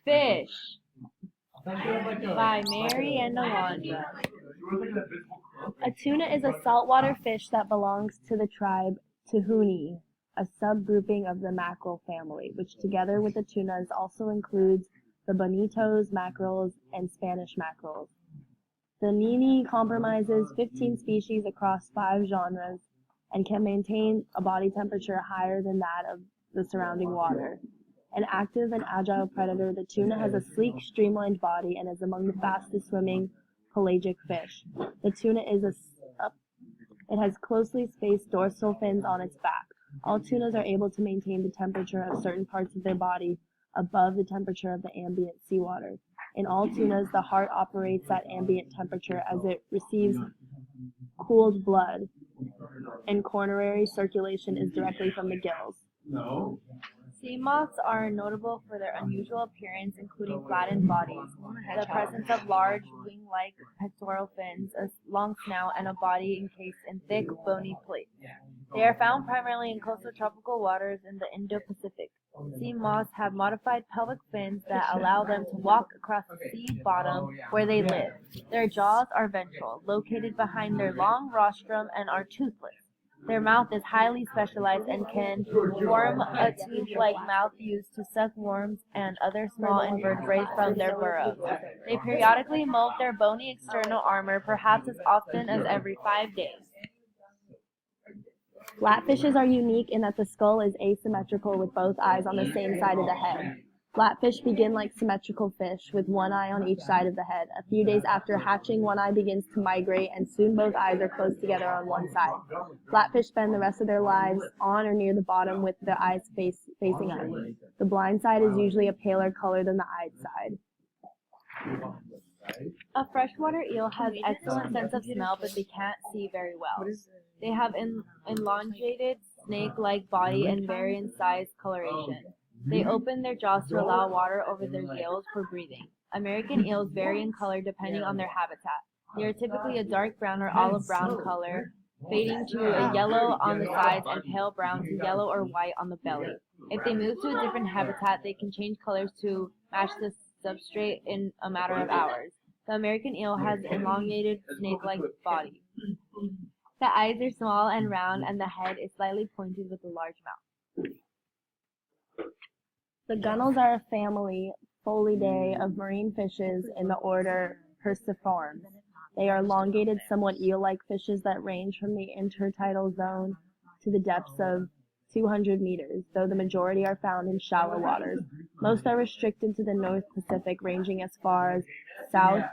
Fish by Mary and Alondra. A tuna is a saltwater fish that belongs to the tribe Tahuni, a subgrouping of the mackerel family, which together with the tunas also includes the bonitos, mackerels, and Spanish mackerels. The nini comprises 15 species across 5 genres and can maintain a body temperature higher than that of the surrounding water. An active and agile predator, the tuna has a sleek, streamlined body and is among the fastest swimming pelagic fish. The tuna it has closely spaced dorsal fins on its back. All tunas are able to maintain the temperature of certain parts of their body above the temperature of the ambient seawater. In all tunas, the heart operates at ambient temperature as it receives cooled blood, and coronary circulation is directly from the gills. Sea moths are notable for their unusual appearance, including flattened bodies, the presence of large wing-like pectoral fins, a long snout, and a body encased in thick, bony plates. They are found primarily in coastal tropical waters in the Indo-Pacific. Sea moths have modified pelvic fins that allow them to walk across the sea bottom where they live. Their jaws are ventral, located behind their long rostrum, and are toothless. Their mouth is highly specialized and can form a tube-like mouth used to suck worms and other small invertebrates from their burrows. They periodically molt their bony external armor, perhaps as often as every 5 days. Flatfishes are unique in that the skull is asymmetrical with both eyes on the same side of the head. Flatfish begin like symmetrical fish, with one eye on each side of the head. A few days after hatching, one eye begins to migrate, and soon both eyes are close together on one side. Flatfish spend the rest of their lives on or near the bottom with their eyes facing up. The blind side is usually a paler color than the eyed side. A freshwater eel has excellent sense of smell, but they can't see very well. They have an elongated, snake-like body and vary in size coloration. They open their jaws to allow water over their gills for breathing. American eels vary in color depending on their habitat. They are typically a dark brown or olive brown color, fading to a yellow on the sides and pale brown to yellow or white on the belly. If they move to a different habitat, they can change colors to match the substrate in a matter of hours. The American eel has an elongated, snake-like body. The eyes are small and round, and the head is slightly pointed with a large mouth. The gunnels are a family, Felidae, of marine fishes in the order Perciformes. They are elongated, somewhat eel-like fishes that range from the intertidal zone to the depths of 200 meters, though the majority are found in shallow waters. Most are restricted to the North Pacific, ranging as far as south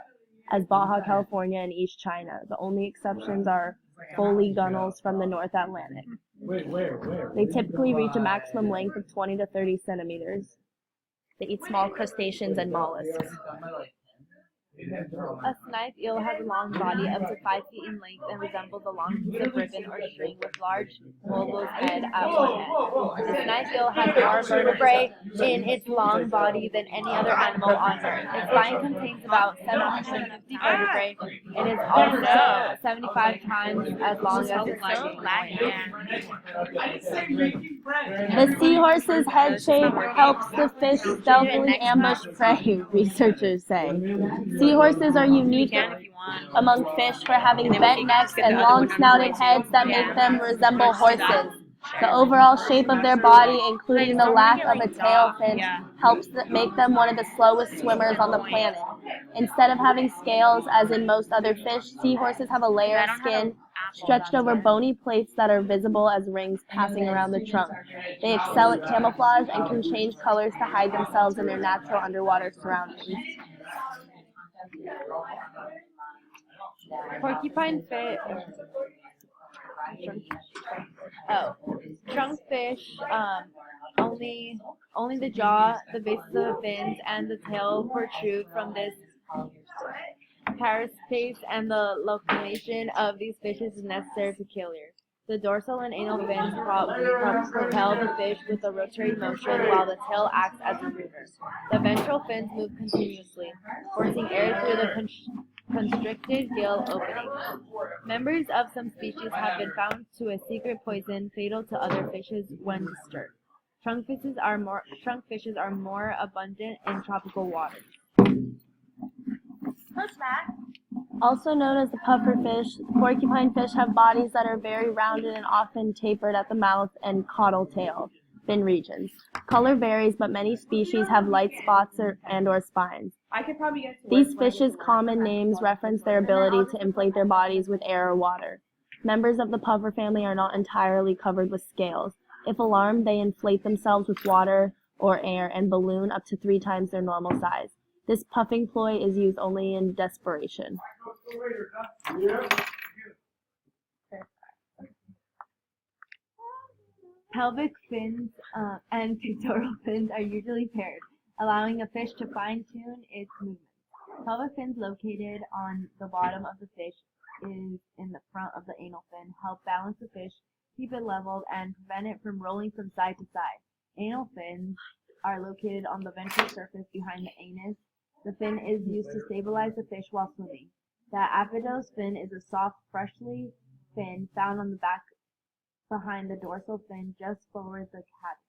as Baja California and East China. The only exceptions are Foley gunnels from the North Atlantic. They typically reach a maximum length of 20 to 30 centimeters. They eat small crustaceans and mollusks. A snipe eel has a long body up to 5 feet in length and resembles a long piece of ribbon or string with large bulbous head at one end. The snipe eel has more vertebrae in its long body than any other animal on Earth. Its spine contains about 750 vertebrae. It is also 75 times as long as its length. The seahorse's head shape helps the fish stealthily ambush prey, researchers say. Seahorses are unique among fish for having bent necks and long snouted heads that make them resemble horses. The overall shape of their body, including the lack of a tail fin, helps make them one of the slowest swimmers on the planet. Instead of having scales, as in most other fish, seahorses have a layer of skin stretched over bony plates that are visible as rings passing around the trunk. They excel at camouflage and can change colors to hide themselves in their natural underwater surroundings. Porcupine fish. Trunkfish. Only the jaw, the bases of the fins, and the tail protrude from this carapace, and the locomotion of these fishes is necessary peculiar. The dorsal and anal fins propel the fish with a rotary motion, while the tail acts as a rudder. The ventral fins move continuously, forcing air through the constricted gill openings. Members of some species have been found to a secret poison fatal to other fishes when disturbed. Trunk fishes are more abundant in tropical waters. Also known as the pufferfish, porcupine fish have bodies that are very rounded and often tapered at the mouth and caudal tail fin regions. Color varies, but many species have light spots or spines. These fishes' common names reference their ability to inflate their bodies with air or water. Members of the puffer family are not entirely covered with scales. If alarmed, they inflate themselves with water or air and balloon up to 3 times their normal size. This puffing ploy is used only in desperation. Pelvic fins and pectoral fins are usually paired, allowing a fish to fine-tune its movements. Pelvic fins located on the bottom of the fish is in the front of the anal fin, help balance the fish, keep it leveled, and prevent it from rolling from side to side. Anal fins are located on the ventral surface behind the anus. The fin is used to stabilize the fish while swimming. The apodous fin is a soft, fleshy fin found on the back behind the dorsal fin just forward the catch.